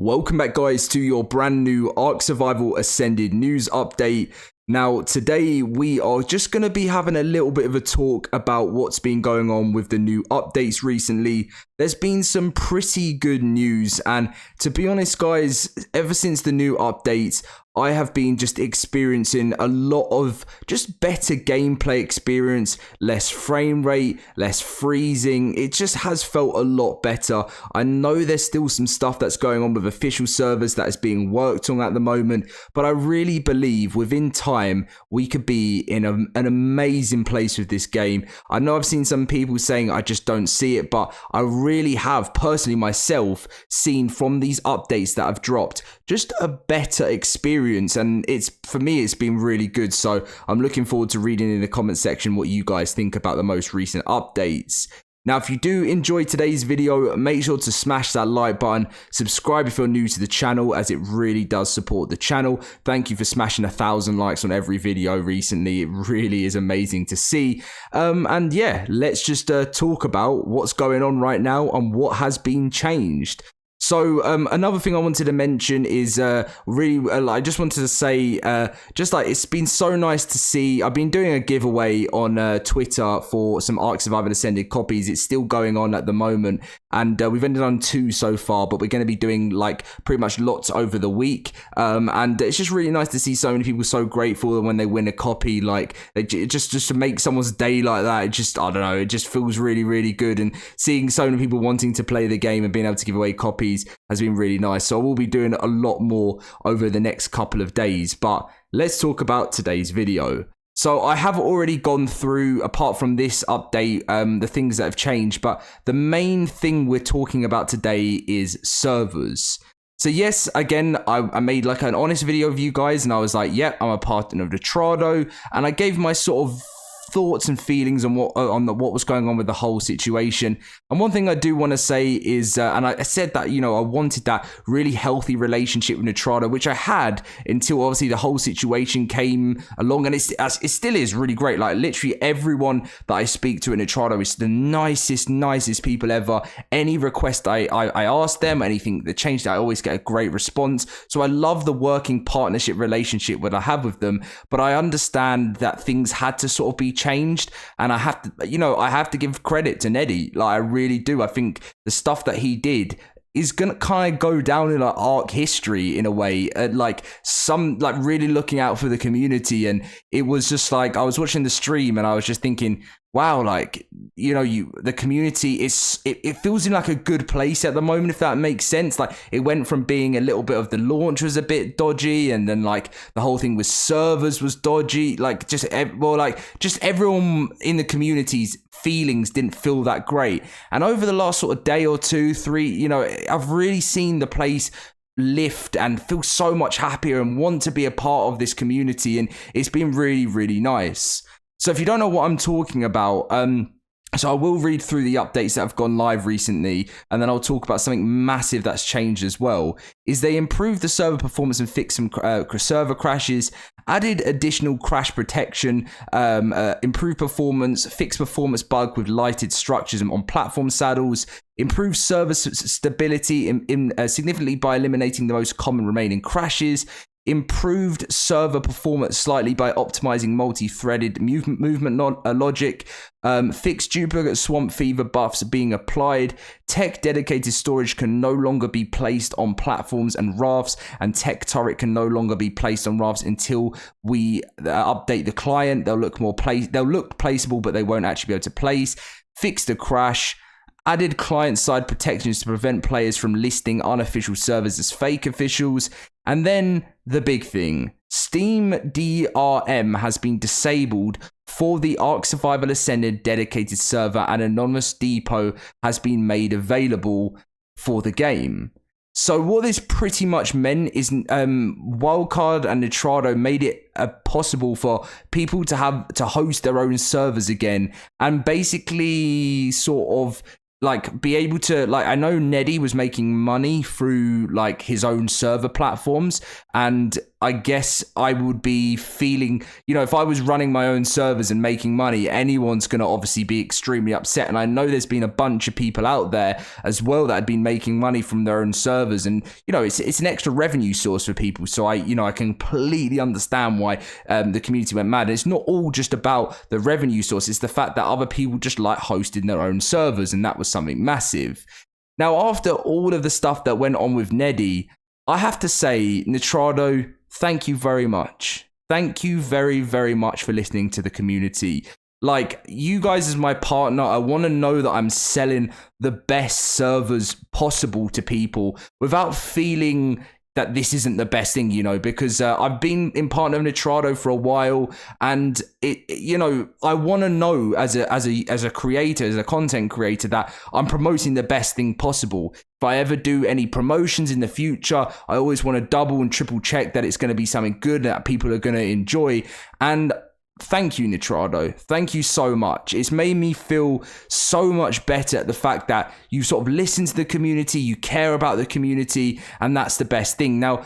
Welcome back, guys, to your brand new ARK Survival Ascended news update. Now, today we are just going to be having a little bit of a talk about what's been going on with the new updates recently. There's been some pretty good news, and to be honest, guys, ever since the new updates, I have been just experiencing a lot of just better gameplay experience, less frame rate, less freezing. It just has felt a lot better. I know there's still some stuff that's going on with official servers that is being worked on at the moment, but I really believe within time we could be in an amazing place with this game. I know I've seen some people saying I just don't see it, but I really have personally myself seen from these updates that have dropped just a better experience, and for me it's been really good. So I'm looking forward to reading in the comment section what you guys think about the most recent updates. Now, if you do enjoy today's video, make sure to smash that like button, subscribe if you're new to the channel, as it really does support the channel. Thank you for smashing 1,000 likes on every video recently. It really is amazing to see. And yeah, let's just talk about what's going on right now and what has been changed. So another thing I wanted to mention is I just wanted to say just like it's been so nice to see. I've been doing a giveaway on Twitter for some ARK Survival Ascended copies. It's still going on at the moment, and we've ended on 2 so far, but we're going to be doing like pretty much lots over the week. And it's just really nice to see so many people so grateful when they win a copy. Like just to make someone's day like that, it just, I don't know, it just feels really, really good. And seeing so many people wanting to play the game and being able to give away copies has been really nice. So we'll be doing a lot more over the next couple of days, but let's talk about today's video. So I have already gone through, apart from this update, the things that have changed, but the main thing we're talking about today is servers. So yes, again, I made like an honest video of you guys, and I was like, yep, I'm a partner of Nitrado, and I gave my sort of thoughts and feelings on what was going on with the whole situation. And one thing I do want to say is, and I said that, you know, I wanted that really healthy relationship with Nitrado, which I had until obviously the whole situation came along, and it still is really great. Like literally everyone that I speak to at Nitrado is the nicest people ever. Any request I ask them, anything that changed, I always get a great response. So I love the working partnership relationship that I have with them, but I understand that things had to sort of be changed, and I have to give credit to Neddy. Like I really do. I think the stuff that he did is gonna kind of go down in like ARK history in a way, like really looking out for the community. And it was just like I was watching the stream and I was just thinking, wow, like, you know, the community is, it feels in like a good place at the moment, if that makes sense. Like it went from being a little bit of the launch was a bit dodgy, and then like the whole thing with servers was dodgy. Like just everyone in the community's feelings didn't feel that great. And over the last sort of day or 2, 3, you know, I've really seen the place lift and feel so much happier and want to be a part of this community, and it's been really, really nice. So if you don't know what I'm talking about, so I will read through the updates that have gone live recently, and then I'll talk about something massive that's changed as well. Is they improved the server performance and fixed some server crashes, added additional crash protection, improved performance, fixed performance bug with lighted structures on platform saddles, improved server stability significantly by eliminating the most common remaining crashes, improved server performance slightly by optimizing multi-threaded movement logic, fixed duplicate swamp fever buffs being applied, tech dedicated storage can no longer be placed on platforms and rafts, and tech turret can no longer be placed on rafts until we update the client. They'll look placeable, but they won't actually be able to place. Fixed the crash. Added client-side protections to prevent players from listing unofficial servers as fake officials. And then the big thing, Steam DRM has been disabled for the ARK Survival Ascended dedicated server, and Anonymous Depot has been made available for the game. So what this pretty much meant is Wildcard and Nitrado made it possible for people to host their own servers again, and basically sort of like be able to, like, I know Neddy was making money through like his own server platforms, and I guess I would be feeling, you know, if I was running my own servers and making money, anyone's going to obviously be extremely upset. And I know there's been a bunch of people out there as well that had been making money from their own servers. And, you know, it's an extra revenue source for people. So I completely understand why the community went mad. And it's not all just about the revenue source. It's the fact that other people just like hosting their own servers. And that was something massive. Now, after all of the stuff that went on with Neddy, I have to say, Nitrado, thank you very much. Thank you very, very much for listening to the community. Like, you guys as my partner, I want to know that I'm selling the best servers possible to people without feeling that this isn't the best thing, you know, because I've been in partner with Nitrado for a while, and I want to know as a creator, as a content creator, that I'm promoting the best thing possible. If I ever do any promotions in the future, I always want to double and triple check that it's going to be something good that people are going to enjoy. And thank you, Nitrado. Thank you so much. It's made me feel so much better at the fact that you sort of listen to the community, you care about the community, and that's the best thing. Now,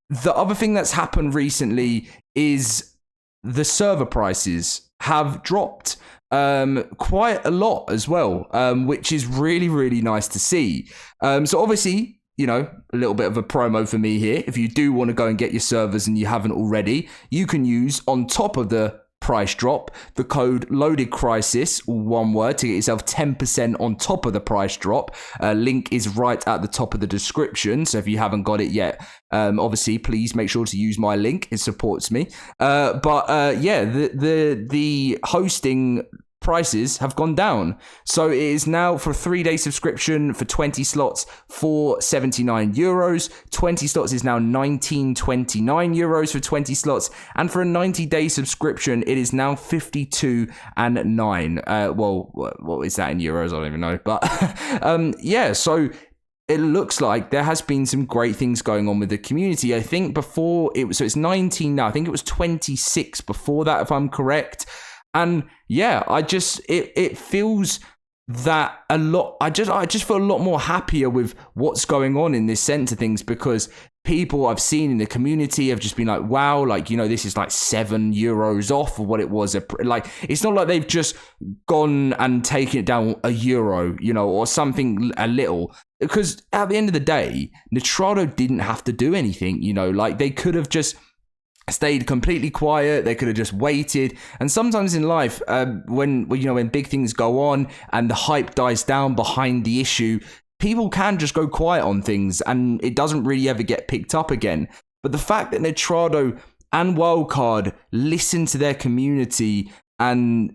the other thing that's happened recently is the server prices have dropped quite a lot as well, which is really, really nice to see. So obviously, you know, a little bit of a promo for me here. If you do want to go and get your servers and you haven't already, you can use, on top of the price drop, the code loaded crisis, all one word, to get yourself 10% on top of the price drop. Link is right at the top of the description, so if you haven't got it yet, obviously please make sure to use my link. It supports me. The hosting prices have gone down. So it is now, for a 3-day subscription for 20 slots, for €79. 20 slots is now €19.29 for 20 slots. And for a 90-day subscription, it is now 52.09. Well, what is that in euros? I don't even know. But so it looks like there has been some great things going on with the community. I think before it was, so it's 19 now. I think it was 26 before that, if I'm correct. And yeah, it feels that a lot. I just feel a lot more happier with what's going on in this sense of things, because people I've seen in the community have just been like, wow, like, you know, this is like €7 off of what it was. Like, it's not like they've just gone and taken it down €1, you know, or something a little. Because at the end of the day, Nitrado didn't have to do anything, you know, like they could have just stayed completely quiet. They could have just waited. And sometimes in life, when big things go on and the hype dies down behind the issue, people can just go quiet on things and it doesn't really ever get picked up again. But the fact that Nitrado and Wildcard listen to their community and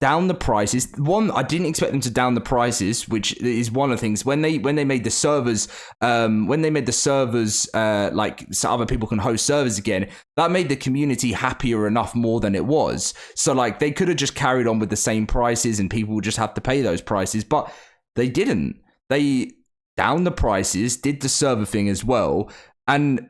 down the prices. One, I didn't expect them to down the prices, which is one of the things. When they made the servers, like so other people can host servers again, that made the community happier enough more than it was. So like they could have just carried on with the same prices and people would just have to pay those prices, but they didn't. They downed the prices, did the server thing as well, and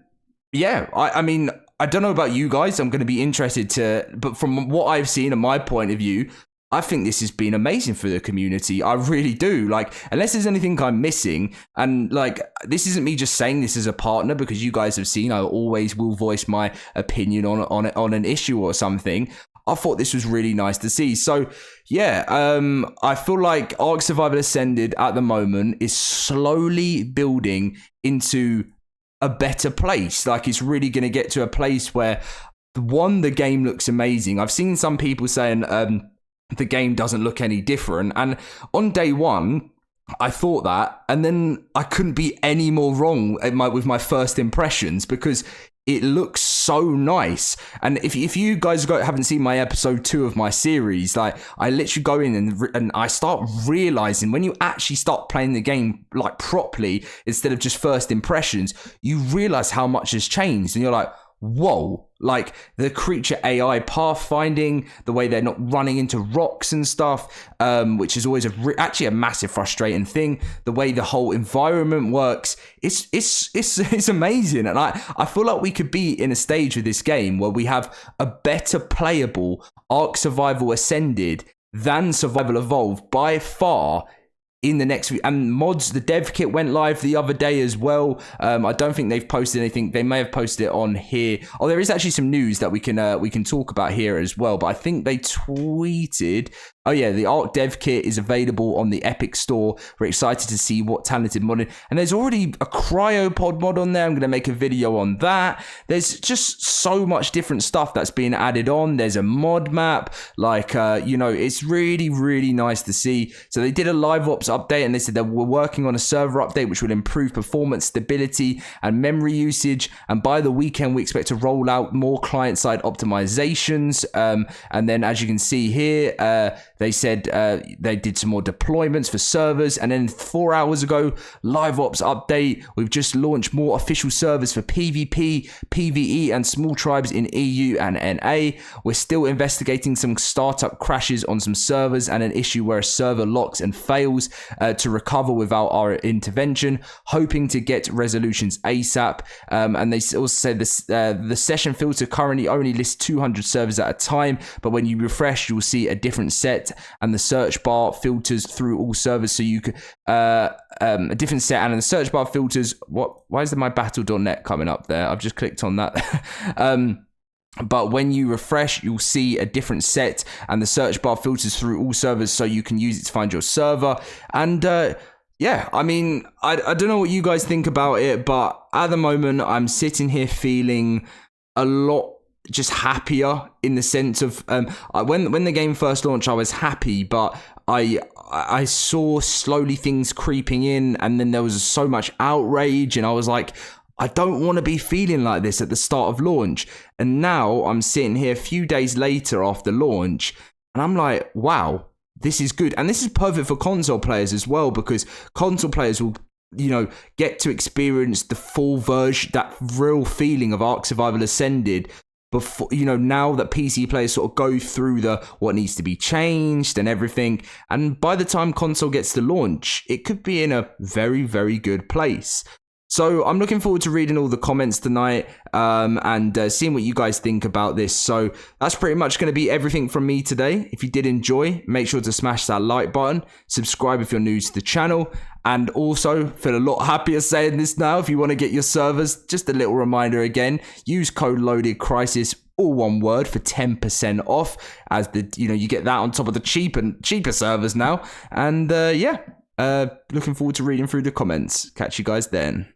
yeah, I mean, I don't know about you guys. I'm going to be interested but from what I've seen and my point of view, I think this has been amazing for the community. I really do. Like, unless there's anything I'm missing, and like, this isn't me just saying this as a partner, because you guys have seen I always will voice my opinion on an issue or something. I thought this was really nice to see. So yeah, I feel like ARK Survival Ascended at the moment is slowly building into a better place. Like, it's really going to get to a place where, one, the game looks amazing. I've seen some people saying the game doesn't look any different, and on day one I thought that, and then I couldn't be any more wrong with my first impressions, because it looks so nice. And if you guys haven't seen my episode 2 of my series, like, I literally go in and I start realizing, when you actually start playing the game like properly instead of just first impressions, you realize how much has changed, and you're like, whoa, like the creature AI pathfinding, the way they're not running into rocks and stuff, which is always actually a massive frustrating thing. The way the whole environment works, it's amazing. And I feel like we could be in a stage with this game where we have a better playable ARK Survival Ascended than Survival Evolved by far in the next week. And mods, the dev kit went live the other day as well. I don't think they've posted anything. They may have posted it on here. Oh, there is actually some news that we can talk about here as well. But I think they tweeted, oh yeah, the ARK dev kit is available on the Epic Store. We're excited to see what talented modding. And there's already a cryopod mod on there. I'm going to make a video on that. There's just so much different stuff that's being added on. There's a mod map. Like, it's really, really nice to see. So they did a live ops update, and they said that we're working on a server update which will improve performance, stability, and memory usage. And by the weekend, we expect to roll out more client-side optimizations. And then, as you can see here, they said they did some more deployments for servers. And then 4 hours ago, live ops update. We've just launched more official servers for PvP, PvE, and small tribes in EU and NA. We're still investigating some startup crashes on some servers and an issue where a server locks and fails to recover without our intervention, hoping to get resolutions ASAP. And they also said this, the session filter currently only lists 200 servers at a time, but when you refresh, you'll see a different set, and the search bar filters through all servers, so you could a different set, and in the search bar filters, why is my battle.net coming up there? I've just clicked on that. But when you refresh, you'll see a different set, and the search bar filters through all servers, so you can use it to find your server. And yeah, I mean, I don't know what you guys think about it, but at the moment, I'm sitting here feeling a lot just happier, in the sense of when the game first launched, I was happy, but I saw slowly things creeping in, and then there was so much outrage, and I was like, I don't want to be feeling like this at the start of launch. And now I'm sitting here a few days later after launch, and I'm like, wow, this is good. And this is perfect for console players as well, because console players will, get to experience the full version, that real feeling of ARK Survival Ascended before, now that PC players sort of go through what needs to be changed and everything. And by the time console gets to launch, it could be in a very, very good place. So I'm looking forward to reading all the comments tonight and seeing what you guys think about this. So that's pretty much going to be everything from me today. If you did enjoy, make sure to smash that like button, subscribe if you're new to the channel, and also feel a lot happier saying this now. If you want to get your servers, just a little reminder again, use code LOADEDCRISIS, all one word, for 10% off, as you get that on top of the cheaper servers now. And looking forward to reading through the comments. Catch you guys then.